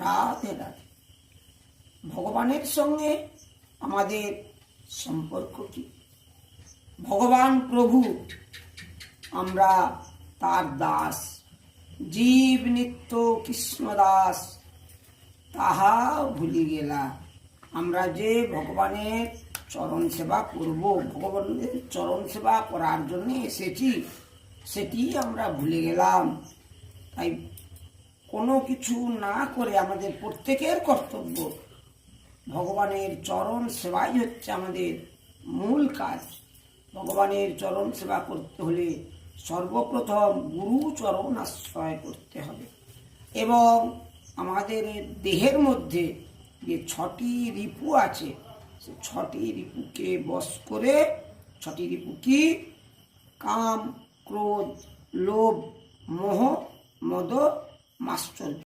রাধে রাধে। ভগবানের সঙ্গে আমাদের সম্পর্ক কি? ভগবান প্রভু, আমরা তার দাস, জীব নিত্য কৃষ্ণ দাস, তাহা ভুলি গেলা। আমরা যে ভগবানের চরণ সেবা করব, ভগবানের চরণ সেবা করার জন্য এসেছি, সেটি আমরা ভুলে গেলাম। তাই কোনো কিছু না করে আমাদের প্রত্যেকের কর্তব্য ভগবানের চরণ সেবাই হচ্ছে আমাদের মূল কাজ। ভগবানের চরণ সেবা করতে হলে সর্বপ্রথম গুরু চরণ আশ্রয় করতে হবে, এবং আমাদের দেহের মধ্যে যে 6টি রিপু আছে, সে 6টি রিপুকে বশ করে, 6টি রিপু কি? কাম, ক্রোধ, লোভ, মোহ, মদ, মাশ্চর্য।